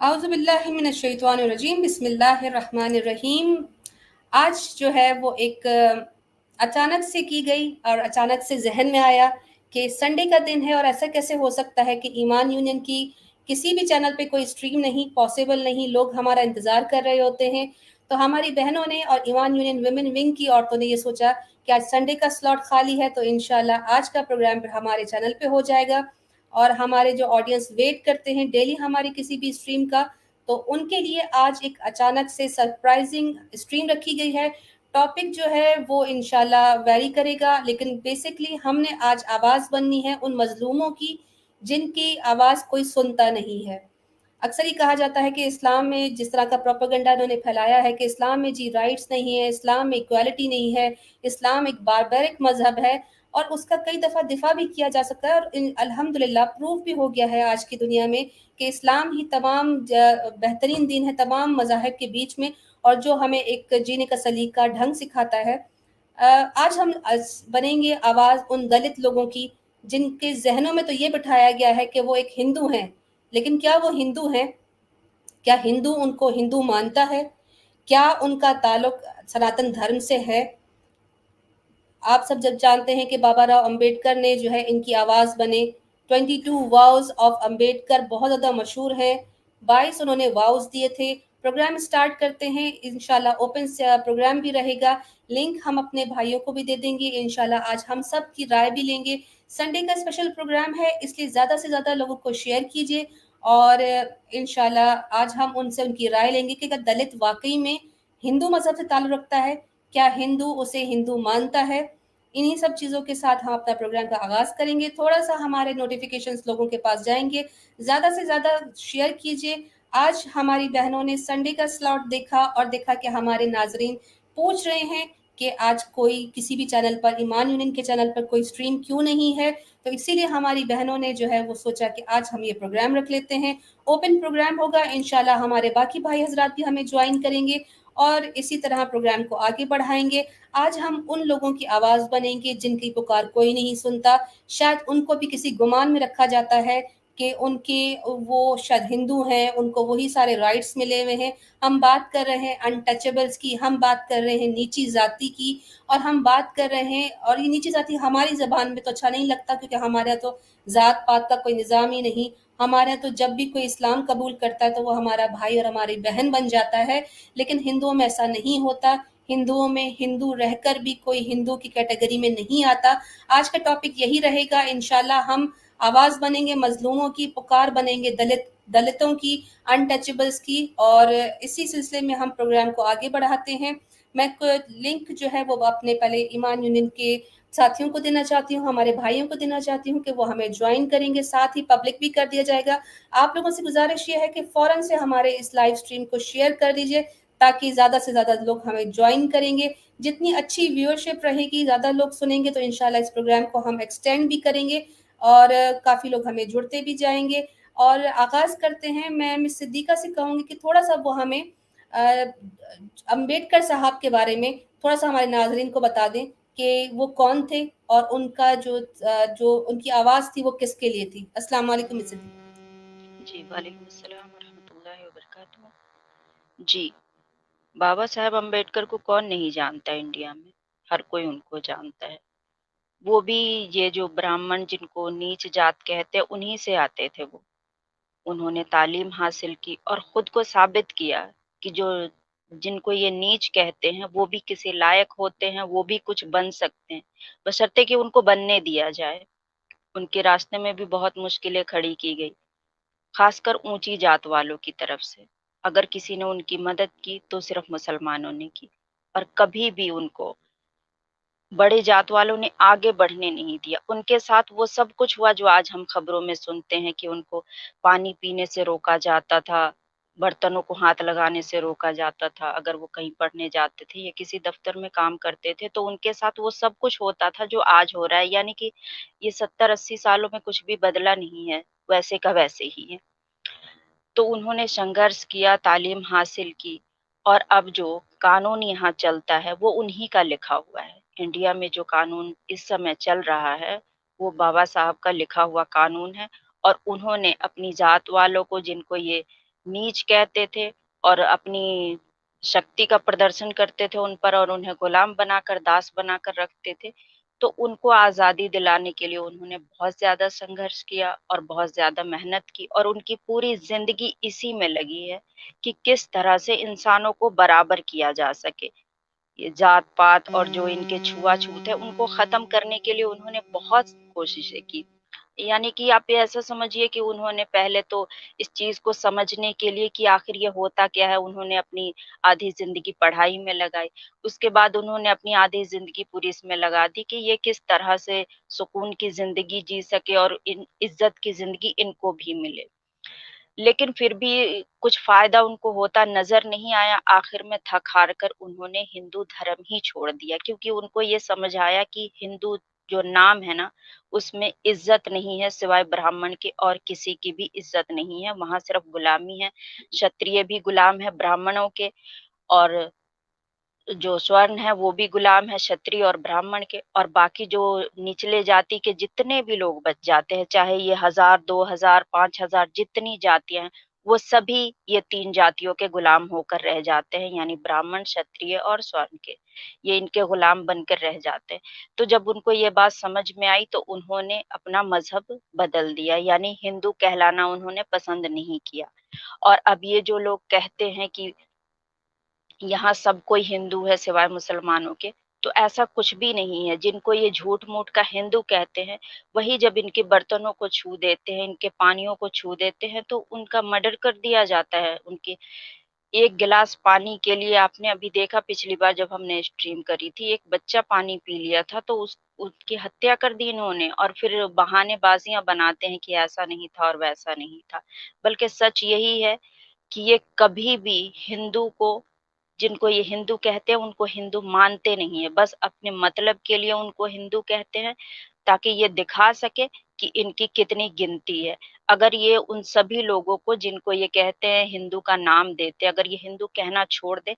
औज़ुबिल्लाहिमिनश्शैतानिर्रजीम बिस्मिल्लाहिर्रहमानिर्रहीम। आज जो है वो एक अचानक से की गई और अचानक से ज़हन में आया कि संडे का दिन है और ऐसा कैसे हो सकता है कि ईमान यूनियन की किसी भी चैनल पे कोई स्ट्रीम नहीं, पॉसिबल नहीं, लोग हमारा इंतज़ार कर रहे होते हैं। तो हमारी बहनों ने और ईमान यूनियन वुमेन विंग की औरतों ने ये सोचा कि आज संडे का स्लॉट खाली है, तो इंशाल्लाह आज का प्रोग्राम हमारे चैनल पे हो जाएगा। और हमारे जो ऑडियंस वेट करते हैं डेली हमारी किसी भी स्ट्रीम का, तो उनके लिए आज एक अचानक से सरप्राइजिंग स्ट्रीम रखी गई है। टॉपिक जो है वो इंशाल्लाह वेरी करेगा, लेकिन बेसिकली हमने आज आवाज़ बननी है उन मज़लूमों की जिनकी आवाज़ कोई सुनता नहीं है। अक्सर ही कहा जाता है कि इस्लाम में जिस तरह का प्रोपेगेंडा इन्होंने फैलाया है कि इस्लाम में जी राइट्स नहीं है, इस्लाम में इक्वालिटी नहीं है, इस्लाम एक बारबैरिक मज़हब है, और उसका कई दफ़ा दिफा भी किया जा सकता है और अल्हम्दुलिल्लाह प्रूफ भी हो गया है आज की दुनिया में कि इस्लाम ही तमाम बेहतरीन दीन है तमाम मज़ाहिब के बीच में, और जो हमें एक जीने का सलीका ढंग सिखाता है। आज हम बनेंगे आवाज़ उन दलित लोगों की जिनके जहनों में तो ये बिठाया गया है कि वो एक हिंदू हैं, लेकिन क्या वो हिंदू हैं? क्या हिंदू उनको हिंदू मानता है? क्या उनका ताल्लुक सनातन धर्म से है? आप सब जब जानते हैं कि बाबा राव अंबेडकर ने जो है इनकी आवाज़ बने। 22 वाउज़ ऑफ अंबेडकर बहुत ज़्यादा मशहूर हैं। 22 उन्होंने वाउज़ दिए थे। प्रोग्राम स्टार्ट करते हैं इंशाल्लाह। ओपन से प्रोग्राम भी रहेगा। लिंक हम अपने भाइयों को भी दे देंगे इंशाल्लाह। आज हम सब की राय भी लेंगे। संडे का स्पेशल प्रोग्राम है, इसलिए ज़्यादा से ज़्यादा लोगों को शेयर कीजिए और इंशाल्लाह आज हम उनसे उनकी राय लेंगे कि अगर दलित वाक़ई में हिंदू मज़हब से ताल्लुक़ रखता है, क्या हिंदू उसे हिंदू मानता है? इन्हीं सब चीज़ों के साथ हम अपना प्रोग्राम का आगाज़ करेंगे। थोड़ा-सा हमारे नोटिफ़िकेशंस लोगों के पास जाएँगे। ज़्यादा से ज़्यादा शेयर कीजिए। आज हमारी बहनों ने संडे का स्लॉट देखा और देखा कि हमारे नाज़रीन पूछ रहे हैं कि आज कोई किसी भी चैनल पर, ईमान यूनियन के चैनल पर कोई स्ट्रीम क्यों नहीं है? तो इसीलिए हमारी बहनों ने जो है वो सोचा कि आज हम ये प्रोग्राम रख लेते हैं। ओपन प्रोग्राम होगा, इंशाल्लाह हमारे बाकी भाई हज़रात भी हमें जॉइन करेंगे और इसी तरह प्रोग्राम को आगे बढ़ाएँगे। आज हम उन लोगों की आवाज़ बनेंगे जिनकी पुकार कोई नहीं सुनता। शायद उनको भी किसी गुमान में रखा जाता है कि उनके वो शायद हिंदू हैं, उनको वही सारे राइट्स मिले हुए हैं। हम बात कर रहे हैं अनटचेबल्स की, हम बात कर रहे हैं नीची जाति की, और हम बात कर रहे हैं, और ये नीची जाति हमारी ज़बान में तो अच्छा नहीं लगता क्योंकि हमारे यहाँ तो ज़ात-पात का कोई निज़ाम ही नहीं। हमारे यहाँ तो जब भी कोई इस्लाम कबूल करता है तो वो हमारा भाई और हमारी बहन बन जाता है, लेकिन हिंदुओं में ऐसा नहीं होता। हिंदुओं में हिंदू रहकर भी कोई हिंदू की कैटेगरी में नहीं आता। आज का टॉपिक यही रहेगा इंशाल्लाह। हम आवाज़ बनेंगे मज़लूमों की, पुकार बनेंगे दलितों की, अनटचेबल्स की, और इसी सिलसिले में हम प्रोग्राम को आगे बढ़ाते हैं। मैं लिंक जो है वो अपने पहले ईमान यूनियन के साथियों को देना चाहती हूँ, हमारे भाइयों को देना चाहती हूँ कि वो हमें ज्वाइन करेंगे, साथ ही पब्लिक भी कर दिया जाएगा। आप लोगों से गुजारिश ये है कि फ़ौरन से हमारे इस लाइव स्ट्रीम को शेयर कर दीजिए ताकि ज़्यादा से ज़्यादा लोग हमें ज्वाइन करेंगे। जितनी अच्छी व्यूअरशिप रहेगी, ज़्यादा लोग सुनेंगे, तो इंशाल्लाह इस प्रोग्राम को हम एक्सटेंड भी करेंगे और काफ़ी लोग हमें जुड़ते भी जाएँगे। और आगाज़ करते हैं। मैं मिस सिद्दीक़ा से कहूँगी कि थोड़ा-सा वो हमें अंबेडकर साहब के बारे में थोड़ा-सा हमारे नाज़रीन को बता दें कि वो कौन थे और उनका जो उनकी आवाज़ थी वो किसके लिए थी? अस्सलाम वालेकुम मिस सिद्दीक़ा। जी, वालेकुम अस्सलाम वरहमतुल्लाहि वबरकातुहू। जी, बाबा साहब अम्बेडकर को कौन नहीं जानता है इंडिया में, हर कोई उनको जानता है। वो भी ये जो ब्राह्मण जिनको नीच जात कहते हैं, उन्हीं से आते थे वो। उन्होंने तालीम हासिल की और खुद को साबित किया कि जो जिनको ये नीच कहते हैं, वो भी किसी लायक होते हैं, वो भी कुछ बन सकते हैं, बशर्ते कि उनको बनने दिया जाए। उनके रास्ते में भी बहुत मुश्किलें खड़ी की गई, खासकर ऊँची जात वालों की तरफ से। अगर किसी ने उनकी मदद की, तो सिर्फ़ मुसलमानों ने की और कभी भी उनको बड़े जात वालों ने आगे बढ़ने नहीं दिया। उनके साथ वो सब कुछ हुआ जो आज हम खबरों में सुनते हैं कि उनको पानी पीने से रोका जाता था, बर्तनों को हाथ लगाने से रोका जाता था। अगर वो कहीं पढ़ने जाते थे या किसी दफ़्तर में काम करते थे, तो उनके साथ वो सब कुछ होता था जो आज हो रहा है। यानी कि ये 70-80 सालों में कुछ भी बदला नहीं है, वैसे का वैसे ही है। तो उन्होंने संघर्ष किया, तालीम हासिल की और अब जो कानून यहाँ चलता है, वो उन्हीं का लिखा हुआ है। इंडिया में जो कानून इस समय चल रहा है, वो बाबा साहब का लिखा हुआ कानून है और उन्होंने अपनी जात वालों को जिनको ये नीच कहते थे और अपनी शक्ति का प्रदर्शन करते थे उन पर और उन्हें गुलाम बनाकर, दास बनाकर रखते थे। तो उनको आज़ादी दिलाने के लिए उन्होंने बहुत ज़्यादा संघर्ष किया और बहुत ज़्यादा मेहनत की और उनकी पूरी ज़िंदगी इसी में लगी है कि किस तरह से इंसानों को बराबर किया जा सके। ये जात-पात और जो इनके छुआ-छूत है, उनको ख़त्म करने के लिए उन्होंने बहुत कोशिशें की। यानी कि आप ये ऐसा समझिए कि उन्होंने पहले तो इस चीज़ को समझने के लिए कि आखिर ये होता क्या है, उन्होंने अपनी आधी ज़िंदगी पढ़ाई में लगाई। उसके बाद उन्होंने अपनी आधी ज़िंदगी पूरी इसमें लगा दी कि ये किस तरह से सुकून की ज़िंदगी जी सके और इन इज़्ज़त की ज़िंदगी इनको भी मिले। लेकिन फिर भी कुछ फ़ायदा उनको होता नज़र नहीं आया, आखिर में थक-हार कर उन्होंने हिंदू धर्म ही छोड़ दिया क्योंकि उनको ये समझ आया कि हिंदू जो नाम है ना, उसमें इज़्ज़त नहीं है सिवाय ब्राह्मण के और किसी की भी इज़्ज़त नहीं है, वहाँ सिर्फ़ गुलामी है। क्षत्रिय भी गुलाम है ब्राह्मणों के और जो स्वर्ण है वो भी गुलाम है क्षत्रिय और ब्राह्मण के और बाकी जो निचले जाति के जितने भी लोग बच जाते हैं, चाहे ये 1000, 2000, 5000 जितनी जातियाँ हैं, वो सभी ये 3 जातियों के गुलाम होकर रह जाते हैं, यानी ब्राह्मण, क्षत्रिय और स्वर्ण के। ये इनके गुलाम बनकर रह जाते हैं। तो जब उनको ये बात समझ में आई तो उन्होंने अपना मज़हब बदल दिया, यानी हिंदू कहलाना उन्होंने पसंद नहीं किया। और अब ये जो लोग कहते हैं कि यहाँ सब कोई हिंदू है सिवाय मुसलमानों के, तो ऐसा कुछ भी नहीं है। जिनको ये झूठ-मूठ का हिंदू कहते हैं, वही जब इनके बर्तनों को छू देते हैं, इनके पानियों को छू देते हैं, तो उनका मर्डर कर दिया जाता है। उनके 1 गिलास पानी के लिए आपने अभी देखा पिछली बार जब हमने स्ट्रीम करी थी, एक बच्चा पानी पी लिया था तो उसकी हत्या कर दी इन्होंने और फिर बहानेबाज़ियाँ बनाते हैं कि ऐसा नहीं था और वैसा नहीं था। बल्कि सच यही है कि ये कभी भी हिंदू को जिनको ये हिंदू कहते हैं उनको हिंदू मानते नहीं है, बस अपने मतलब के लिए उनको हिंदू कहते हैं, ताकि ये दिखा सके कि इनकी कितनी गिनती है। अगर ये उन सभी लोगों को जिनको ये कहते हैं हिंदू का नाम देते हैं, अगर ये हिंदू कहना छोड़ दें,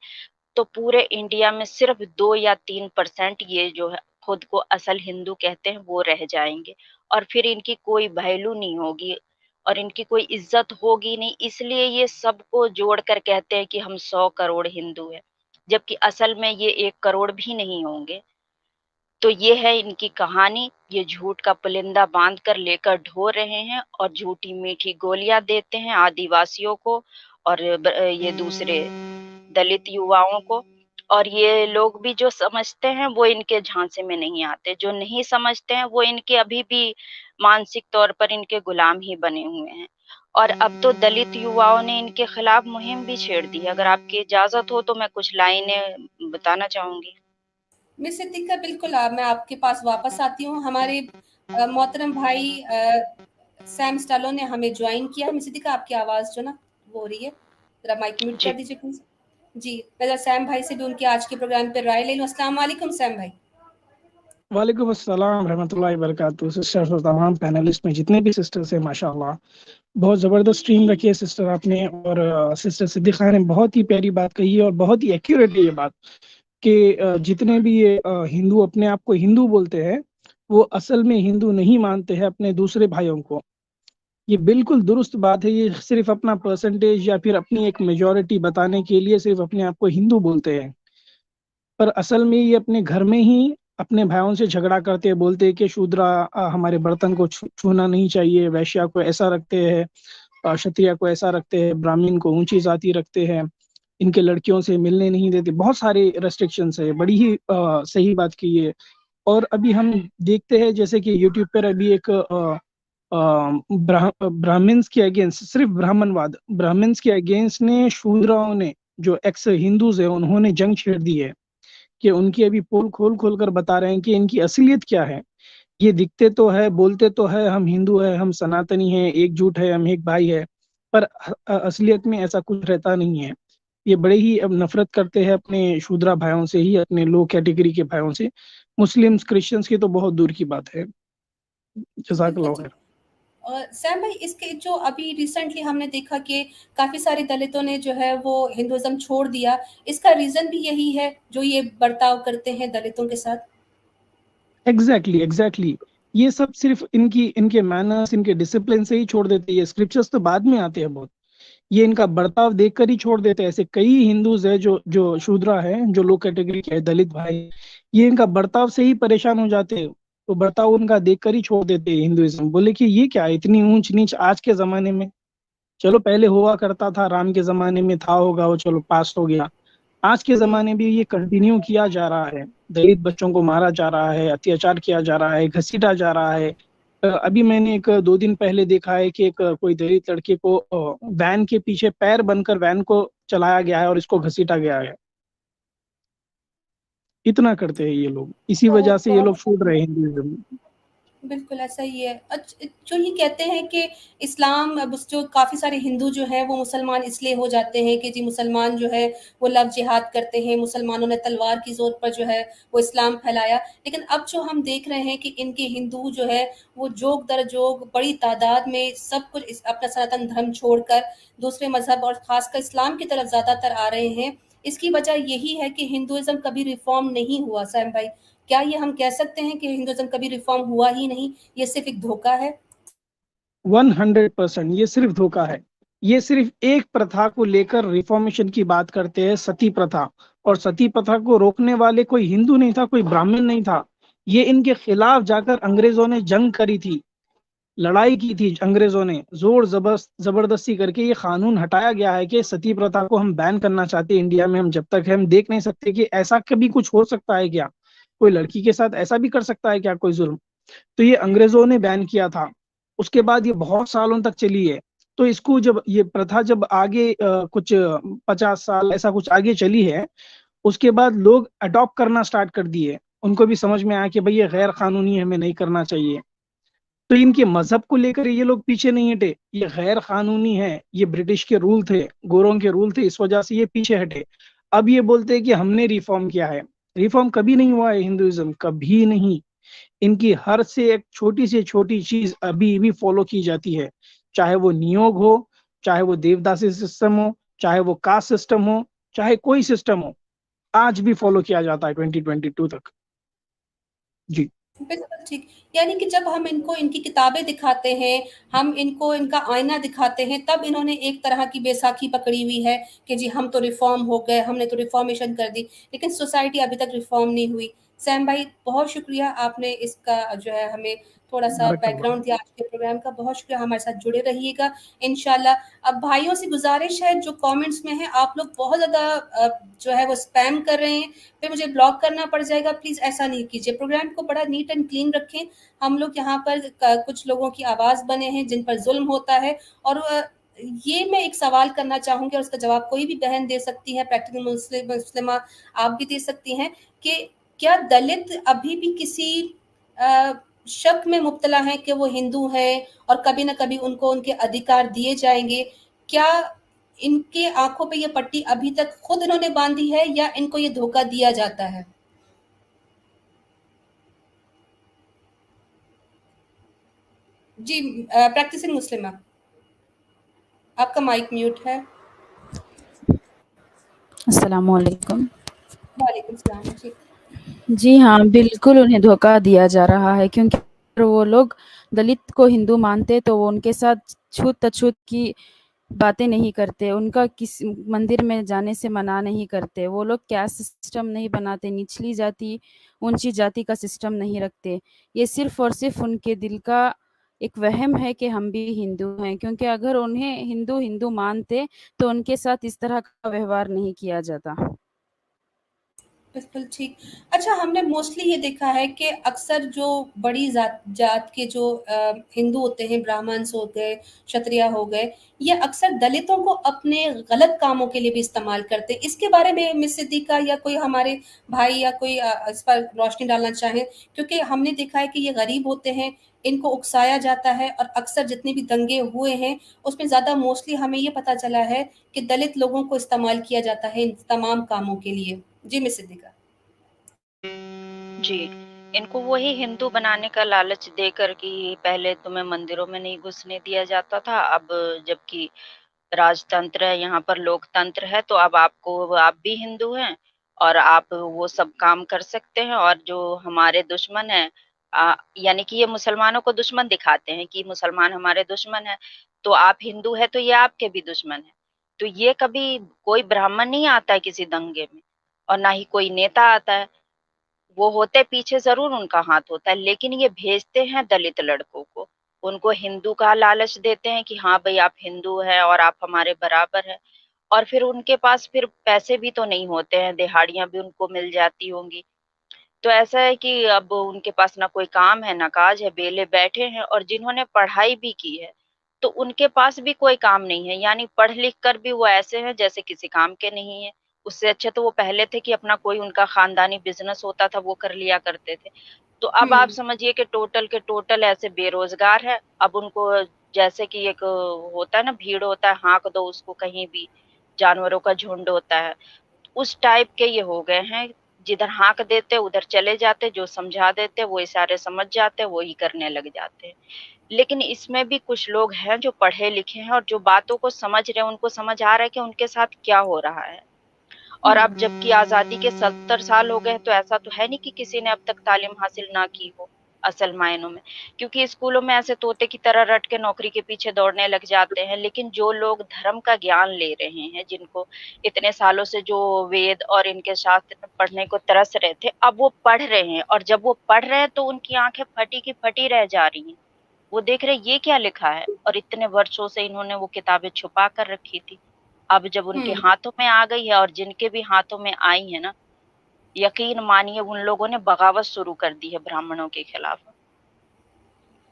तो पूरे इंडिया में सिर्फ 2 या 3% ये जो है खुद को असल हिंदू कहते हैं वो रह जाएँगे और फिर इनकी कोई वैल्यू नहीं होगी और इनकी कोई इज़्ज़त होगी नहीं, इसलिए ये सबको जोड़कर कहते हैं कि हम 100 करोड़ हिंदू हैं, जबकि असल में ये 1 करोड़ भी नहीं होंगे। तो ये है इनकी कहानी, ये झूठ का पुलिंदा बाँध कर लेकर ढो रहे हैं और झूठी-मीठी गोलियाँ देते हैं आदिवासियों को और ये दूसरे दलित युवाओं को और ये लोग भी जो समझते हैं वो इनके झांसे में नहीं आते, जो नहीं समझते हैं वो इनके अभी भी मानसिक तौर पर इनके गुलाम ही बने हुए हैं। और अब तो दलित युवाओं ने इनके खिलाफ मुहिम भी छेड़ दी है, अगर आपकी इजाज़त हो तो मैं कुछ लाइनें बताना चाहूँगी। मिस सिद्दीक़ा बिल्कुल मैं आपके पास वापस आती हूँ। हमारे मोहतरम भाई सैम स्टालो ने हमें जॉइन किया। मिस सिद्दीक़ा आपकी आवाज़ जो ना वो हो रही है, ज़रा माइक म्यूट कर जी। दीजिए प्लीज़। जी, मैं ज़रा सैम भाई से भी उनके आज के प्रोग्राम पे राय ले लूँ। अस्सलाम वालेकुम सैम भाई। वालेकुम अस्सलाम रहमतुल्लाहि व बरकातहू। सिस्टर्स और तमाम पैनलिस्ट में जितने भी सिस्टर्स हैं माशाअल्लाह, बहुत ज़बरदस्त स्ट्रीम रखी है सिस्टर आपने और सिस्टर सिद्दीक़ा ने बहुत ही प्यारी बात कही है और बहुत ही एक्यूरेट है ये बात कि जितने भी ये हिंदू अपने आप को हिंदू बोलते हैं, वो असल में हिंदू नहीं मानते हैं अपने दूसरे भाइयों को। ये बिल्कुल दुरुस्त बात है, ये सिर्फ़ अपना परसेंटेज या फिर अपनी एक मेजॉरिटी बताने के लिए सिर्फ़ अपने आप को हिंदू बोलते हैं। पर असल में ये अपने घर में ही अपने भाइयों से झगड़ा करते हैं, बोलते हैं कि शूद्रा हमारे बर्तन को छूना नहीं चाहिए, वैश्या को ऐसा रखते हैं, क्षत्रिय को ऐसा रखते हैं, ब्राह्मण को ऊंची जाति रखते हैं, इनके लड़कियों से मिलने नहीं देते। बहुत सारे रेस्ट्रिक्शंस है, बड़ी ही सही बात की है। और अभी हम देखते हैं जैसे कि यूट्यूब पर अभी एक ब्राह्मण्स के अगेंस्ट, सिर्फ ब्राह्मण्स के अगेंस्ट ने शूद्राओं ने, जो एक्स हिंदूज है, उन्होंने जंग छेड़ दी है कि उनकी अभी पोल खोल खोल कर बता रहे हैं कि इनकी असलियत क्या है। ये दिखते तो है, बोलते तो है हम हिंदू है, हम सनातनी है, एकजुट है, हम एक भाई है, पर असलियत में ऐसा कुछ रहता नहीं है। ये बड़े ही अब नफरत करते हैं अपने शूद्रा भाइयों से ही, अपने लो कैटेगरी के भाइयों से। मुस्लिम्स क्रिश्चियंस की तो बहुत दूर की बात है। बिल्कुल जज़ाकल्लाह ठीक। खैर। सैम भाई इसके जो अभी रिसेंटली हमने देखा कि काफ़ी सारे दलितों ने जो है वो हिंदुइज़्म छोड़ दिया। इसका रीज़न भी यही है जो ये बर्ताव करते हैं दलितों के साथ? एग्जैक्टली ये सब सिर्फ इनकी इनके मैनर्स, इनके डिसिप्लिन से ही छोड़ देते हैं। ये स्क्रिप्चर्स तो बाद में आते हैं बहुत। ये इनका बर्ताव देखकर ही छोड़ देते हैं। ऐसे कई हिंदूज है जो जो शूद्रा है, जो लो कैटेगरी के है, दलित भाई, ये इनका बर्ताव से ही परेशान हो जाते हैं। तो बर्ताव उनका देखकर ही छोड़ देते हैं हिंदुइज्म। बोले कि ये क्या है, इतनी ऊंच नीच आज के जमाने में। चलो पहले हुआ करता था, राम के जमाने में था होगा वो, चलो पास हो गया। आज के हम्म। जमाने में ये कंटिन्यू किया जा रहा है। दलित बच्चों को मारा जा रहा है, अत्याचार किया जा रहा है, घसीटा जा रहा है। अभी मैंने एक 2 दिन पहले देखा है कि एक कोई दलित लड़के को वैन के पीछे पैर बनकर वैन को चलाया गया है और इसको घसीटा गया है। इतना करते हैं ये लोग, इसी वजह बहुत से ये लोग बहुत छूट रहे हैं हिंदुइज्म। बिल्कुल ऐसा ही है। जो ये कहते हैं कि इस्लाम, अब जो काफ़ी सारे हिंदू जो हैं वो मुसलमान इसलिए हो जाते हैं कि जी मुसलमान जो है वो लव जिहाद करते हैं, मुसलमानों ने तलवार की ज़ोर पर जो है वो इस्लाम फैलाया। लेकिन अब जो हम देख रहे हैं कि इनके हिंदू जो है वो जोग दर जोग बड़ी तादाद में सब कुछ अपना सनातन धर्म छोड़कर दूसरे मज़हब और ख़ासकर इस्लाम की तरफ ज़्यादातर आ रहे हैं। इसकी वजह यही है कि हिंदुइज़्म कभी रिफ़ॉर्म नहीं हुआ सैम भाई। क्या ये हम कह सकते हैं कि हिंदुइज्म कभी रिफॉर्म हुआ ही नहीं, ये सिर्फ एक धोखा है? 100% ये सिर्फ धोखा है। ये सिर्फ एक प्रथा को लेकर रिफॉर्मेशन की बात करते हैं, सती प्रथा। और सती प्रथा को रोकने वाले कोई हिंदू नहीं था, कोई ब्राह्मण नहीं था। ये इनके खिलाफ जाकर अंग्रेजों ने जंग करी थी, लड़ाई की थी अंग्रेजों ने। जोर जबरदस्ती करके ये कानून हटाया गया है कि सती प्रथा को हम बैन करना चाहते हैं इंडिया में। हम जब तक है हम देख नहीं सकते कि ऐसा कभी कुछ हो सकता है क्या, कोई लड़की के साथ ऐसा भी कर सकता है क्या कोई जुल्म। तो ये अंग्रेजों ने बैन किया था। उसके बाद ये बहुत सालों तक चली है। तो इसको जब ये प्रथा जब आगे कुछ 50 साल ऐसा कुछ आगे चली है, उसके बाद लोग अडॉप्ट करना स्टार्ट कर दिए। उनको भी समझ में आया कि भाई ये गैर कानूनी है, हमें नहीं करना चाहिए। तो इनके मजहब को लेकर ये लोग पीछे नहीं हटे। ये गैर कानूनी है, ये ब्रिटिश के रूल थे, गोरों के रूल थे, इस वजह से ये पीछे हटे। अब ये बोलते हैं कि हमने रिफॉर्म किया है। रिफॉर्म कभी नहीं हुआ है हिंदुइज्म, कभी नहीं। इनकी हर से एक छोटी से छोटी चीज अभी भी फॉलो की जाती है। चाहे वो नियोग हो, चाहे वो देवदासी सिस्टम हो, चाहे वो कास्ट सिस्टम हो, चाहे कोई सिस्टम हो, आज भी फॉलो किया जाता है 2022 तक। जी। बिल्कुल ठीक। यानी कि जब हम इनको इनकी किताबें दिखाते हैं, हम इनको इनका आईना दिखाते हैं, तब इन्होंने एक तरह की बैसाखी पकड़ी हुई है कि जी हम तो रिफ़ॉर्म हो गए, हमने तो रिफ़ॉर्मेशन कर दी, लेकिन सोसाइटी अभी तक रिफ़ॉर्म नहीं हुई। सैम भाई बहुत शुक्रिया, आपने इसका जो है हमें थोड़ा-सा बारक अल्लाह। बैकग्राउंड दिया आज के प्रोग्राम का। बहुत शुक्रिया, हमारे साथ जुड़े रहिएगा इंशाल्लाह। अब भाइयों से गुज़ारिश है जो कमेंट्स में हैं, आप लोग बहुत ज़्यादा जो है वो स्पैम कर रहे हैं, फिर मुझे ब्लॉक करना पड़ जाएगा। प्लीज़ ऐसा नहीं कीजिए, प्रोग्राम को बड़ा नीट एंड क्लीन रखें। हम लोग यहाँ पर कुछ लोगों की आवाज़ बने हैं जिन पर जुल्म होता है। और ये मैं एक सवाल करना चाहूँगी और उसका जवाब कोई भी बहन दे सकती है, प्रैक्टिकल मुस्लिमा आप भी दे सकती हैं कि क्या दलित अभी भी किसी अ, शक में मुब्तला हैं कि वो हिंदू हैं और कभी ना कभी उनको उनके अधिकार दिए जाएंगे? क्या इनके आंखों पे ये पट्टी अभी तक खुद इन्होंने बांधी है या इनको ये धोखा दिया जाता है? जी, प्रैक्टिसिंग मुस्लिमा, आपका माइक म्यूट है। अस्सलामुअलैकुम। वालेकुम सलाम जी। जी हाँ, बिल्कुल उन्हें धोखा दिया जा रहा है क्योंकि अगर वो लोग दलित को हिंदू मानते तो वो उनके साथ छूत-अछूत की बातें नहीं करते, उनका किस मंदिर में जाने से मना नहीं करते। वो लोग कैस्ट सिस्टम नहीं बनाते, निचली जाति, ऊँची जाति का सिस्टम नहीं रखते। ये सिर्फ़ और सिर्फ़ उनके दिल का एक वहम है कि हम भी हिंदू हैं, क्योंकि अगर उन्हें हिंदू मानते तो उनके साथ इस तरह का व्यवहार नहीं किया जाता। बिल्कुल ठीक। अच्छा, हमने मोस्टली ये देखा है कि अक्सर जो बड़ी जात जात के जो हिंदू होते हैं, ब्राह्मण्स हो गए, क्षत्रिय हो गए, ये अक्सर दलितों को अपने गलत कामों के लिए भी इस्तेमाल करते हैं। इसके बारे में मिस सिद्दीक़ा या कोई हमारे भाई या कोई इस पर रोशनी डालना चाहें? क्योंकि हमने देखा है कि ये गरीब होते हैं, इनको उकसाया जाता है और अक्सर जितने भी दंगे हुए हैं, उसमें ज़्यादा मोस्टली हमें ये पता चला है कि दलित लोगों को इस्तेमाल किया जाता है इन तमाम कामों के लिए। जी, मिस सिद्दीक़ा। जी, इनको वही हिंदू बनाने का लालच देकर कि पहले तुम्हें मंदिरों में नहीं घुसने दिया जाता था, अब जबकि राजतंत्र है, यहाँ पर लोकतंत्र है, तो अब आप भी हिंदू हैं और आप वो सब काम कर सकते हैं और जो हमारे दुश्मन हैं यानी कि ये मुसलमानों को दुश्मन दिखाते हैं कि मुसलमान हमारे दुश्मन हैं, तो आप हिंदू हैं तो ये आपके भी दुश्मन हैं। तो ये कभी कोई ब्राह्मण नहीं आता है किसी दंगे में, और ना ही कोई नेता आता है। वो होते पीछे ज़रूर उनका हाथ होता है, लेकिन ये भेजते हैं दलित लड़कों को। उनको हिंदू का लालच देते हैं कि हाँ भई आप हिंदू हैं और आप हमारे बराबर हैं, और फिर उनके पास फिर पैसे भी तो नहीं होते हैं, दिहाड़ियाँ भी उनको मिल जाती होंगी। तो ऐसा है कि अब उनके पास ना कोई काम है, ना काज है, बेले बैठे हैं, और जिन्होंने पढ़ाई भी की है, तो उनके पास भी कोई काम नहीं है। यानी पढ़ लिख कर भी वो ऐसे हैं जैसे किसी काम के नहीं हैं। उससे अच्छे तो वो पहले थे कि अपना कोई उनका खानदानी बिज़नेस होता था, वो कर लिया करते थे। तो अब आप समझिए कि टोटल के टोटल ऐसे बेरोज़गार हैं। अब उनको जैसे कि एक होता है ना, भीड़ होता है, हाँक दो उसको कहीं भी, जानवरों का झुंड होता है। उस टाइप के ये हो गए हैं, जिधर हाँक देते उधर चले जाते, जो समझा देते वो इशारे समझ जाते, वही करने लग जाते हैं। लेकिन इसमें भी कुछ लोग हैं जो पढ़े लिखे हैं और जो बातों को समझ रहे हैं, उनको समझ आ रहा है कि उनके साथ क्या हो रहा है। और अब जबकि आज़ादी के 70 साल हो गए हैं, तो ऐसा तो है नहीं कि किसी ने अब तक तालीम हासिल ना की हो, असल मायनों में। क्योंकि स्कूलों में ऐसे तोते की तरह रट के नौकरी के पीछे दौड़ने लग जाते हैं, लेकिन जो लोग धर्म का ज्ञान ले रहे हैं, जिनको इतने सालों से जो वेद और इनके शास्त्र पढ़ने को तरस रहे थे, अब वो पढ़ रहे हैं, और जब वो पढ़ रहे हैं, तो उनकी आँखें फटी की फटी रह जा रही हैं। वो देख रहे ये क्या लिखा है, और इतने वर्षों से इन्होंने वो किताबें छुपा कर रखी थी। अब जब उनके हाथों में आ गई है, और जिनके भी हाथों में आई है ना, यकीन मानिए उन लोगों ने बगावत शुरू कर दी है ब्राह्मणों के खिलाफ।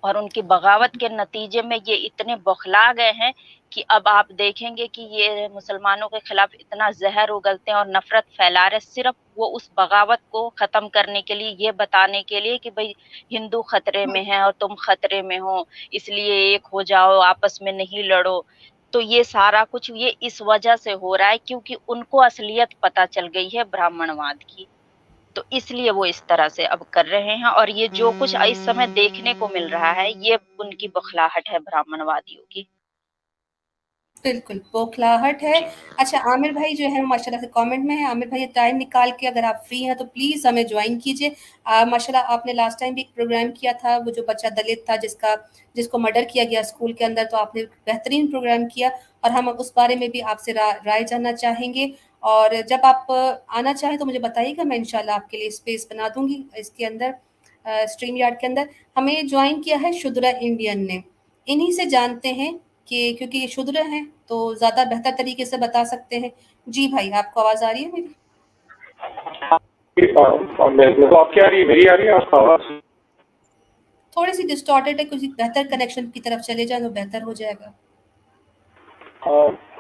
और उनकी बगावत के नतीजे में ये इतने बौखला गए हैं कि अब आप देखेंगे कि ये मुसलमानों के खिलाफ इतना ज़हर उगलते हैं और नफ़रत फैला रहे, सिर्फ़ वो उस बगावत को ख़त्म करने के लिए, ये बताने के लिए कि भई हिंदू खतरे में हैं और तुम खतरे में हो, इसलिए एक हो जाओ, आपस में नहीं लड़ो। तो ये सारा कुछ ये इस वजह से हो रहा है क्योंकि उनको असलियत पता चल गई है ब्राह्मणवाद की। तो इसलिए वो इस तरह से अब कर रहे हैं, और ये जो कुछ इस समय देखने को मिल रहा है, ये उनकी बौखलाहट है ब्राह्मणवादियों की। बिल्कुल, बौखलाहट है। जी। अच्छा, आमिर भाई जो है माशाल्लाह से कमेंट में है। आमिर भाई टाइम निकाल के अगर आप फ्री हैं तो प्लीज़ हमें जॉइन कीजिए। माशाल्लाह आपने लास्ट टाइम भी एक प्रोग्राम किया था, वो जो बच्चा दलित था जिसको मर्डर किया गया स्कूल के अंदर, तो आपने बेहतरीन प्रोग्राम किया और हम उस बारे में भी आपसे राय जानना चाहेंगे। और जब आप आना चाहें तो मुझे बताइएगा, मैं इंशाल्लाह आपके लिए स्पेस बना दूँगी इसके अंदर, स्ट्रीम यार्ड के अंदर। हमें जॉइन किया है शुद्रा इंडियन ने। इन्हीं से जानते हैं कि क्योंकि ये शूद्र हैं तो ज़्यादा बेहतर तरीके से बता सकते हैं। जी भाई, आपको आवाज़ आ रही है मेरी? तो आपकी आ रही है, मेरी आ रही है आपको आवाज़? थोड़ी-सी डिस्टॉर्टेड है, कुछ बेहतर कनेक्शन की तरफ चले जाएँ तो बेहतर हो जाएगा।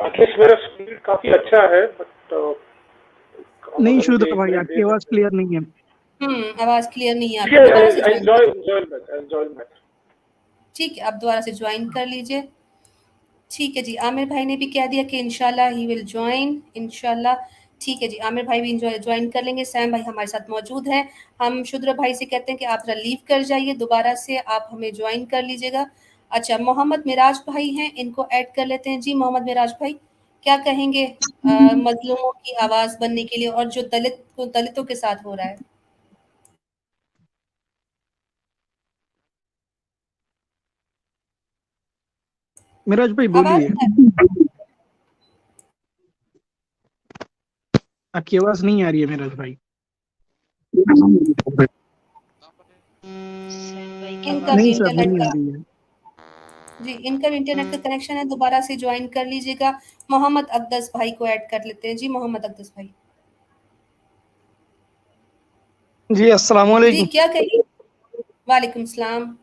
एटलीस्ट मेरा स्पीड काफ़ी अच्छा है, बट नहीं शुद्र भाई, आपकी आवाज़ क्लियर नहीं है। आवाज़ क्लियर नहीं है आपकी। दोबारा से ठीक है, आप दोबारा से ज्वाइन कर लीजिए। ठीक है जी, आमिर भाई ने भी कह दिया कि इंशाल्लाह ही विल ज्वाइन, इंशाल्लाह। ठीक है जी, आमिर भाई भी ज्वाइन कर लेंगे। सैम भाई हमारे साथ मौजूद हैं। हम शुद्र भाई से कहते हैं कि आप ज़रा लीव कर जाइए, दोबारा से आप हमें ज्वाइन कर लीजिएगा। अच्छा, मोहम्मद मिराज भाई हैं, इनको ऐड कर लेते हैं। जी मोहम्मद मिराज भाई, क्या कहेंगे मज़लूमों की आवाज़ बनने के लिए और जो दलितों के साथ हो रहा है? मिराज भाई बोलिए। आपकी आवाज़ नहीं आ रही है मिराज भाई। इनका भी नहीं सर, इंटरनेट नहीं आ का रही है। जी, इनका भी इंटरनेट का कनेक्शन है, दोबारा से ज्वाइन कर लीजिएगा। मोहम्मद अक़दस भाई को ऐड कर लेते हैं। जी मोहम्मद अक़दस भाई। जी अस्सलाम जी, वालेकुम। क्या कहिए? वालेकुम सलाम।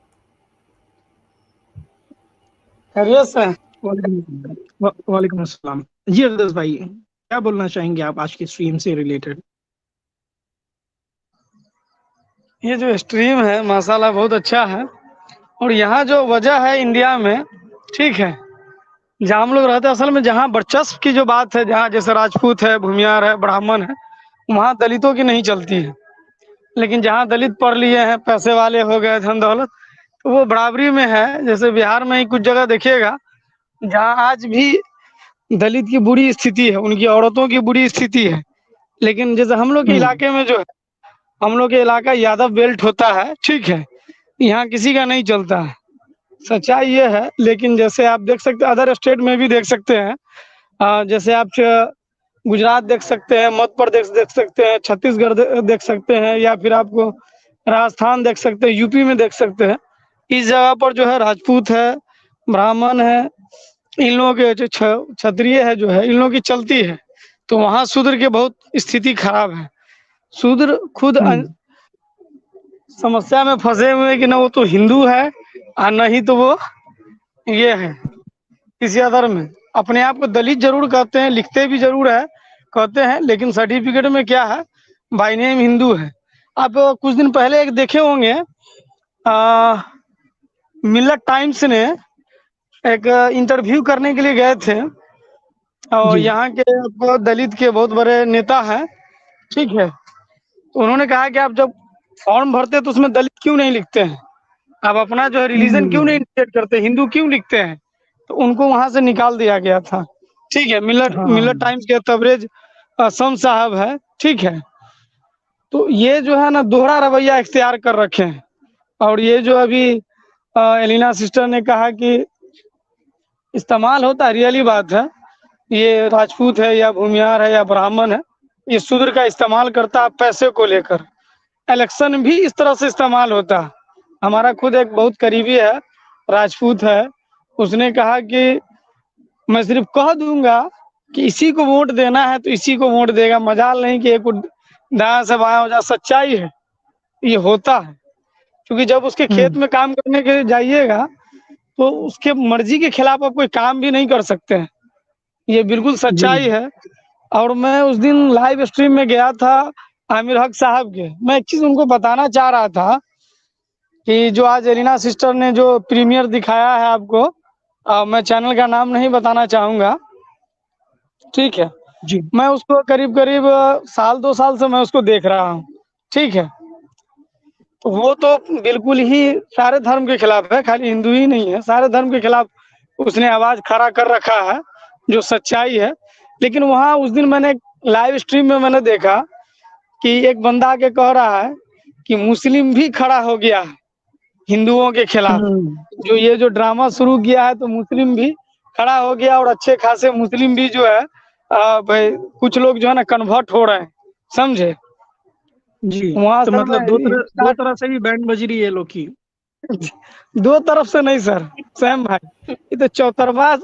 खैरियत से? वालेकुम अस्सलाम। जी अक़दस भाई, क्या बोलना चाहेंगे आप आज की स्ट्रीम से रिलेटेड? ये जो स्ट्रीम है माशाल्लाह बहुत अच्छा है, और यहाँ जो वजह है इंडिया में, ठीक है, जहाँ हम लोग रहते हैं असल में, जहाँ वर्चस्व की जो बात है, जहाँ जैसे राजपूत है, भूमियार है, ब्राह्मण है, वहाँ दलितों की नहीं चलती है। लेकिन जहाँ दलित पढ़ लिए हैं, पैसे वाले हो गए, धन दौलत, तो वो बराबरी में है। जैसे बिहार में ही कुछ जगह देखिएगा जहाँ आज भी दलित की बुरी स्थिति है, उनकी औरतों की बुरी स्थिति है। लेकिन जैसे हम लोग के इलाके में जो है, हम लोग के इलाका यादव बेल्ट होता है, ठीक है, यहाँ किसी का नहीं चलता है, सच्चाई ये है। लेकिन जैसे आप देख सकते हैं, अदर स्टेट में भी देख सकते हैं, जैसे आप गुजरात देख सकते हैं, मध्य प्रदेश देख सकते हैं, छत्तीसगढ़ देख सकते हैं, या फिर आपको राजस्थान देख सकते हैं, यूपी में देख सकते हैं। इस जगह पर जो है राजपूत है, ब्राह्मण है, इन लोगों के जो क्षत्रिय है जो है, इन लोगों की चलती है। तो वहाँ शूद्र की बहुत स्थिति खराब है। शूद्र खुद समस्या में फंसे हुए हैं कि ना वो तो हिंदू है और न ही तो वो ये है किसी अदर में। अपने आप को दलित जरूर कहते हैं, लिखते भी जरूर है, कहते हैं, लेकिन सर्टिफिकेट में क्या है, बाय नेम हिंदू है। आप कुछ दिन पहले एक देखे होंगे, मिलत टाइम्स ने एक इंटरव्यू करने के लिए गए थे, और जी। यहाँ के आपको दलित के बहुत बड़े नेता हैं, ठीक है। तो उन्होंने कहा कि आप जब फॉर्म भरते तो उसमें दलित क्यों नहीं लिखते हैं, आप अपना जो है रिलीजन क्यों नहीं इंडिकेट करते, हिंदू क्यों लिखते हैं। तो उनको वहां से निकाल दिया गया था, ठीक है। मिलत टाइम्स के तबरेज असम साहब है, ठीक है। तो ये जो है ना दोहरा रवैया इख्तियार कर रखे हैं। और ये जो अभी एलिना सिस्टर ने कहा कि इस्तेमाल होता है, रियली बात है, ये राजपूत है या भूमियार है या ब्राह्मण है, ये शूद्र का इस्तेमाल करता है पैसे को लेकर। इलेक्शन भी इस तरह से इस्तेमाल होता है। हमारा खुद एक बहुत करीबी है, राजपूत है, उसने कहा कि मैं सिर्फ कह दूंगा कि इसी को वोट देना है तो इसी को वोट देगा, मजाल नहीं कि एक दाया से बाया हो जाए। सच्चाई है, ये होता है। क्योंकि जब उसके खेत में काम करने के लिए जाइएगा तो उसके मर्जी के खिलाफ आप कोई काम भी नहीं कर सकते हैं, ये बिल्कुल सच्चाई है। और मैं उस दिन लाइव स्ट्रीम में गया था आमिर हक साहब के, मैं एक चीज उनको बताना चाह रहा था कि जो आज एलिना सिस्टर ने जो प्रीमियर दिखाया है आपको, मैं चैनल का नाम नहीं बताना चाहूंगा, ठीक है जी। मैं उसको करीब करीब साल 2 साल से मैं उसको देख रहा हूँ, ठीक है। तो वो तो बिल्कुल ही सारे धर्म के खिलाफ है, खाली हिंदू ही नहीं है, सारे धर्म के खिलाफ उसने आवाज खड़ा कर रखा है, जो सच्चाई है। लेकिन वहाँ उस दिन मैंने लाइव स्ट्रीम में मैंने देखा कि एक बंदा आके कह रहा है कि मुस्लिम भी खड़ा हो गया है हिंदुओं के खिलाफ। जो ये जो ड्रामा शुरू किया है तो मुस्लिम भी खड़ा हो गया, और अच्छे खासे मुस्लिम भी जो है भाई कुछ लोग जो है ना कन्वर्ट हो रहे हैं, समझे। जी। वहाँ तो सर मतलब दो तरह से भी बैंड बज रही है लोग की। दो तरफ से नहीं सर, सैम भाई, ये तो चौतरफा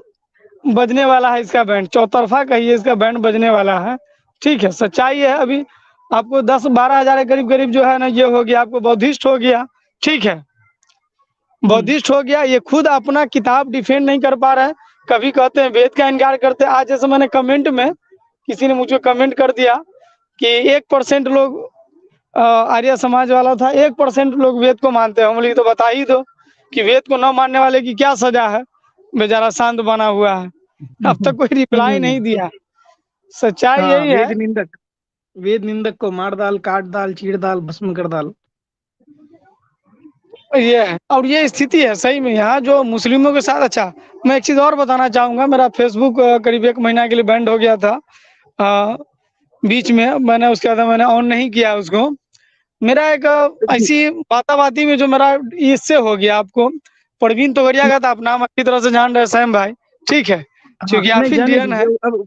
बजने वाला है इसका बैंड, चौतरफा कहिए इसका बैंड बजने वाला है, ठीक है। सच्चाई है, अभी आपको 10-12 हजार के करीब करीब जो है ना ये हो गया, आपको बौद्धिस्ट हो गया, ठीक है, बौद्धिस्ट हो गया। ये खुद अपना किताब डिफेंड नहीं कर पा रहे हैं, कभी कहते हैं वेद का इनकार करते हैं। आज जैसे मैंने कमेंट में किसी ने मुझे कमेंट कर दिया कि 1% लोग आर्य समाज वाला था, 1% लोग वेद को मानते हैं। हम बोले तो बता ही दो कि वेद को न मानने वाले की क्या सजा है, बेचारा शांत बना हुआ है, अब तक कोई रिप्लाई नहीं दिया। सच्चाई यही है। वेद निंदक को मार डाल, काट डाल, चीर डाल, भस्म कर डाल, ये है। और ये स्थिति है सही में यहाँ जो मुस्लिमों के साथ। अच्छा, मैं एक चीज और बताना चाहूंगा, मेरा फेसबुक करीब 1 महीना के लिए बैंड हो गया था, बीच में मैंने उसके बाद मैंने ऑन नहीं किया उसको। मेरा एक ऐसी बाताबाती में जो मेरा इससे हो गया, आपको परवीन तोगड़िया का तो आप नाम अच्छी तरह से जान रहे हैं सैम भाई, ठीक है, क्योंकि आप इंडियन है। अब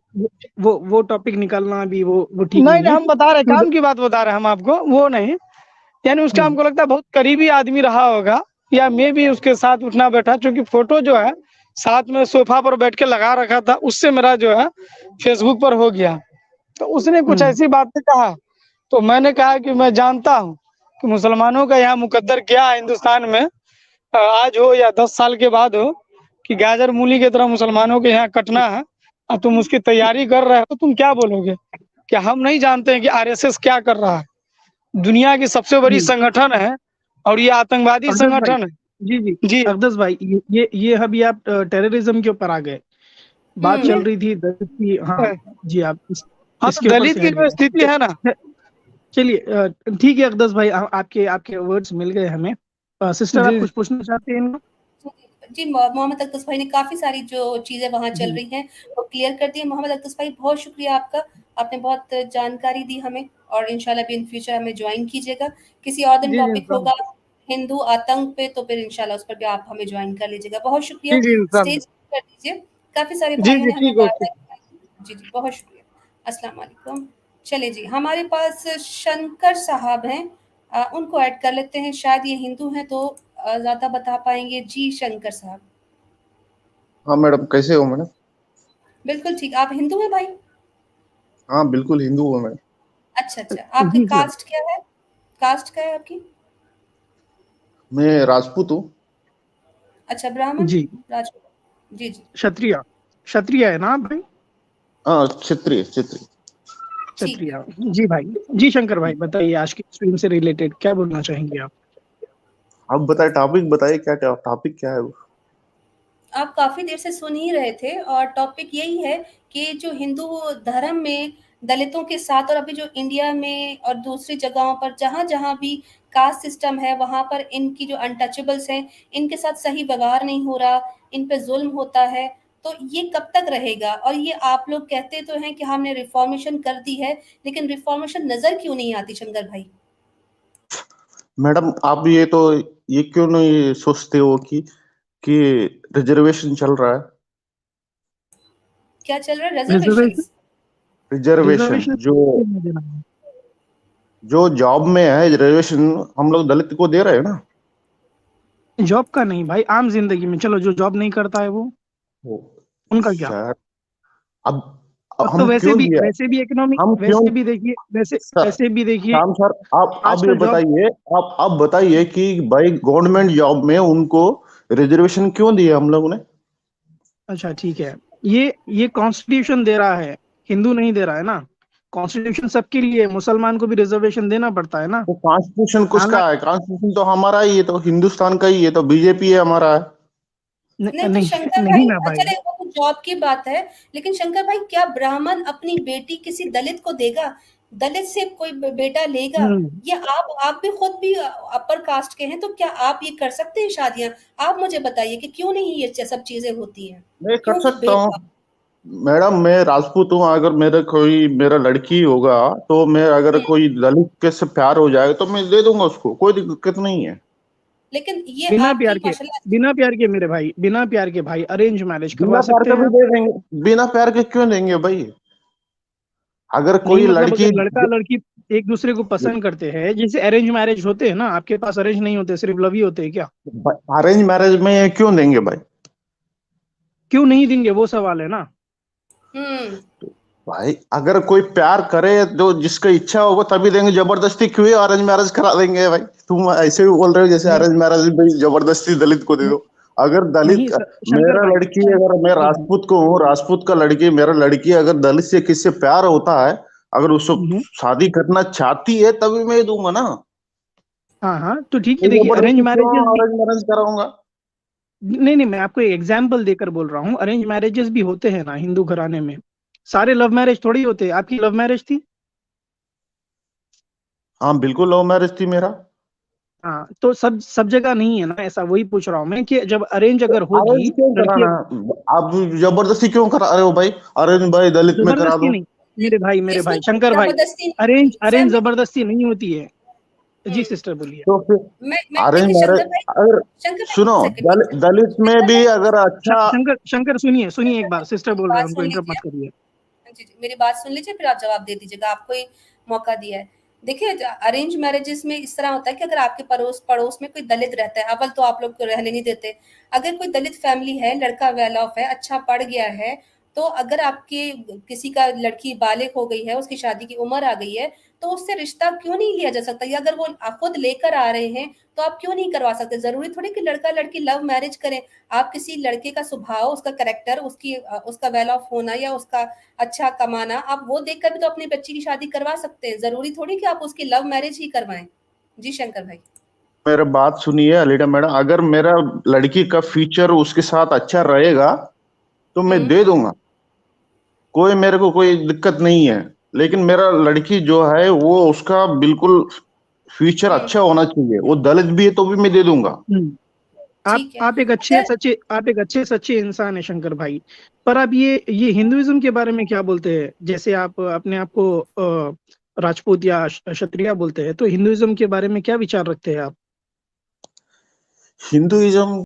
वो टॉपिक निकालना अभी वो ठीक नहीं, नहीं है। हम बता रहे काम की बात बता रहे हैं हम आपको, वो नहीं, यानी उसका हमको लगता है बहुत करीबी आदमी रहा होगा, या मैं भी उसके साथ उठना बैठा, क्योंकि फोटो जो है साथ में सोफा पर बैठ के लगा रखा था, उससे मेरा जो है फेसबुक पर हो गया। तो उसने कुछ ऐसी बातें कहा, तो मैंने कहा कि मैं जानता हूँ कि मुसलमानों का यहाँ मुकद्दर क्या है हिंदुस्तान में, आज हो या 10 साल के बाद हो, कि गाजर मूली की तरह मुसलमानों के यहाँ कटना है, और तुम उसकी तैयारी कर रहे हो, तो तुम क्या बोलोगे? क्या हम नहीं जानते हैं कि आरएसएस क्या कर रहा है? दुनिया की सबसे बड़ी संगठन है, और ये आतंकवादी संगठन है। जी जी जी अकदस भाई, ये अभी आप टेररिज्म के ऊपर आ गए, बात चल रही थी दलित की। हाँ जी, आप इसके ऊपर दलित की जो स्थिति है ना, चलिए ठीक है अकदस भाई, आपके वर्ड्स मिल गए हमें। सिस्टर आप कुछ पूछना चाहते हैं इनको? जी, मोहम्मद अक्तस भाई ने काफी सारी जो चीजें वहां चल रही हैं वो क्लियर कर दी है। मोहम्मद अक्तस भाई बहुत शुक्रिया आपका, आपने बहुत जानकारी दी हमें, और इंशाल्लाह भी इन फ्यूचर हमें ज्वाइन कीजिएगा। किसी और दिन टॉपिक होगा हिंदू आतंक पे, तो फिर इंशाल्लाह उस पर भी आप हमें ज्वाइन कर लीजिएगा। बहुत शुक्रिया। स्टेज कर दीजिए, काफी सारे भाइयों ने हमें वार्ता की, जी, जी, बहुत शुक्रिया। अस्सलाम वालेकुम। चलिए जी, हमारे पास शंकर साहब हैं, उनको ऐड कर लेते हैं, शायद ये हिंदू हैं तो ज़्यादा बता पाएँगे। जी, शंकर साहब। हाँ मैडम, कैसे हो मैडम? बिल्कुल ठीक। आप हिंदू हैं भाई? हाँ बिल्कुल हिंदू हूँ मैडम। अच्छा, अच्छा। आपकी जी सर। कास्ट क्या है? कास्ट क्या है आपकी? मैं राजपूत हूँ। अच्छा, ब्राह्मण? जी, राजपूत। जी, जी। क्षत्रिय। क्षत्रिय है ना आप भाई? हाँ क्षत्रिय क्षत्रिय। ठीक है। क्षत्रिय। जी भाई। जी शंकर भाई, बताइए आज की स्ट्रीम से रिलेटेड क्या बोलना चाहेंगे आप? आप बताए, टॉपिक बताइए, क्या क्या टॉपिक क्या है वो? आप काफ़ी देर से सुन ही रहे थे और टॉपिक यही है कि जो हिंदू धर्म में दलितों के साथ और अभी जो इंडिया में और दूसरी जगहों पर जहाँ-जहाँ भी कास्ट सिस्टम है, वहाँ पर इनकी जो अनटचेबल्स हैं, इनके साथ सही व्यवहार नहीं हो रहा, इन पे ज़ुल्म होता है, तो ये कब तक रहेगा? और ये आप लोग कहते तो हैं कि हमने रिफ़ॉर्मेशन कर दी है, लेकिन रिफ़ॉर्मेशन नज़र क्यों नहीं आती शंकर भाई? मैडम आप ये क्यों नहीं सोचते हो कि रिजर्वेशन चल रहा है? क्या चल रहा है? रिजर्वेशन। रिज़र्वेशंस? रिजर्वेशन रिजर्वेशन जो क्यों नहीं देना है? जो जॉब में है, रिजर्वेशन हम लोग दलित को दे रहे हैं ना। जॉब का नहीं भाई, आम जिंदगी में। चलो जो जॉब नहीं करता है वो, वो उनका क्या? सर, अब अब तो हम क्यों दिया? वैसे भी इकोनॉमी, हम क्यों? वैसे भी देखिए, सर वैसे भी देखिए शाम सर, आप ये आजकल जॉब। बताइए, आप बताइए कि भाई गवर्नमेंट जॉब में उनको रिजर्वेशन क्यों दिया हम लोगों ने? अच्छा ठीक है, ये कॉन्स्टिट्यूशन दे रहा है, हिंदू नहीं दे रहा है ना। कॉन्स्टिट्यूशन सबके लिए है, मुसलमान को भी रिजर्वेशन देना पड़ता है ना। तो कॉन्स्टिट्यूशन किसका हालांकि है? कॉन्स्टिट्यूशन तो हमारा ही है, तो हिंदुस्तान का ही है, तो बीजेपी है हमारा है। नहीं तो नहीं शंकर नहीं भाई, ना भाई। चले वो तो जॉब की बात है, लेकिन शंकर भाई क्या ब्राह्मण अपनी बेटी किसी दलित को देगा? दलित से कोई बेटा लेगा? हम्म, ये आप भी खुद भी अपर कास्ट के हैं, तो क्या आप ये कर सकते हैं शादियां? आप मुझे बताइए कि क्यों नहीं ये सब चीजें होती हैं? मैं कर क्यों सब सकता हूँ भेदभाव? मैडम, मैं राजपूत हूँ। अगर मेरा लड़की होगा, तो मैं अगर हम्म, कोई दलित के से प्यार हो जाएगा तो मैं दे दूंगा उसको, कोई दिक्कत नहीं है। लेकिन ये बिना आपकी प्यार के, माशाल्लाह। बिना प्यार के मेरे भाई, बिना प्यार के भाई अरेंज मैरिज करवा बिना प्यार सकते के हैं भी आप? दे देंगे, बिना प्यार के क्यों देंगे भाई? अगर नहीं कोई मतलब लड़की, अगर लड़का लड़की एक दूसरे को पसंद करते हैं, जैसे अरेंज मैरिज होते हैं ना, आपके पास अरेंज नहीं होते, सिर्फ लव ही होते हैं क्या? अरेंज मैरिज में क्यों देंगे भाई? क्यों नहीं देंगे, वो सवाल है ना। हम्म। भाई अगर कोई प्यार करे तो जिसका इच्छा होगा तभी देंगे, जबरदस्ती क्यों अरेंज मैरिज करा देंगे भाई? तुम ऐसे भी बोल रहे हो जैसे नहीं अरेंज मैरिज भाई जबरदस्ती दलित को दे नहीं, दो। अगर दलित, नहीं शंकर मेरा भाई, लड़की, अगर मैं जी जी। राजपूत को हूँ, राजपूत का लड़की, मेरा लड़की अगर दलित से किससे प्यार होता है, अगर उसको हम्म, शादी करना चाहती है, तभी मैं दूंगा ना। हाँ हाँ तो ठीक है, मैं देखिए अरेंज जबरदस्ती क्यों मैरिजेस भी। अरेंज मैरिज कराऊंगा? नहीं नहीं, मैं आपको एक एग्जाम्पल देकर बोल रहा हूँ, अरेंज मैरिजेस भी होते हैं ना हिंदू घराने में। सारे लव मैरिज थोड़ी होते हैं। आपकी लव मैरिज थी? हाँ बिल्कुल लव मैरिज थी मेरा। हाँ तो सब जगह नहीं है ना ऐसा, वही पूछ रहा हूँ मैं कि जब अरेंज तो अगर अरेंज होगी क्यों लड़की। कराना? आप जबरदस्ती क्यों करा रहे हो भाई? अरेंज भाई दलित में करा जबरदस्ती दो। नहीं, मेरे इसमें भाई कोई शंकर भाई, जबरदस्ती नहीं अरेंज होती अरेंज फैमिली। जबरदस्ती नहीं होती है। जी हम्म। सिस्टर बोलिए। तो फिर मैं अरेंज देखिए मैरिज, शंकर भाई, अगर शंकर भाई सुनो, एक सेकंड, एक सेकंड। दलित में शंकर भी भाई, अगर अच्छा, शंकर शंकर सुनिए सुनिए, एक शंकर बार भाई सिस्टर मेरी बोल रहे हैं, बात उनको सुन इंटरप्ट मत लीजिए। करिए। जी, जी, मेरी बात सुन लीजिए, फिर आप जवाब दे दीजिएगा, आपको ही मौका दिया है। देखिए अरेंज मैरिजेस में इस तरह होता है कि अगर आपके पड़ोस पड़ोस में कोई दलित रहता है, अव्वल तो आप लोग को रहने नहीं देते। अगर कोई दलित फैमिली है, लड़का वेल ऑफ है, अच्छा पढ़ गया है, तो अगर आपके किसी का लड़की बालिग हो गई है, उसकी शादी की उम्र आ गई है, तो उससे रिश्ता क्यों नहीं लिया जा सकता? या अगर वो खुद लेकर आ रहे हैं, तो आप क्यों नहीं करवा सकते? ज़रूरी थोड़ी कि लड़का-लड़की लव मैरिज करें। आप किसी लड़के का स्वभाव, उसका कैरेक्टर, उसका वेल ऑफ होना या उसका अच्छा कमाना, आप वो देखकर भी तो अपनी बच्ची की शादी करवा सकते हैं। ज़रूरी थोड़ी कि आप उसकी लव मैरिज ही करवाएँ। जी, शंकर भाई। मेरा बात सुनिए अलीना मैडम, अगर मेरा लड़की का फ्यूचर उसके साथ अच्छा रहेगा तो मैं हुँ, दे दूंगा, कोई मेरे को कोई दिक्कत नहीं है। लेकिन मेरा लड़की जो है वो उसका बिल्कुल फ्यूचर हुँ, अच्छा होना चाहिए। वो दलित भी है तो भी मैं दे दूंगा। हम्म। ठीक है। आप एक अच्छे अगर सच्चे, आप एक अच्छे सच्चे इंसान है शंकर भाई। पर आप ये हिंदुइज्म के बारे में क्या बोलते हैं? जैसे आप अपने आप को राजपूत या क्षत्रिय बोलते हैं, तो हिंदुइज्म के बारे में क्या विचार रखते हैं आप? हिंदुइज्म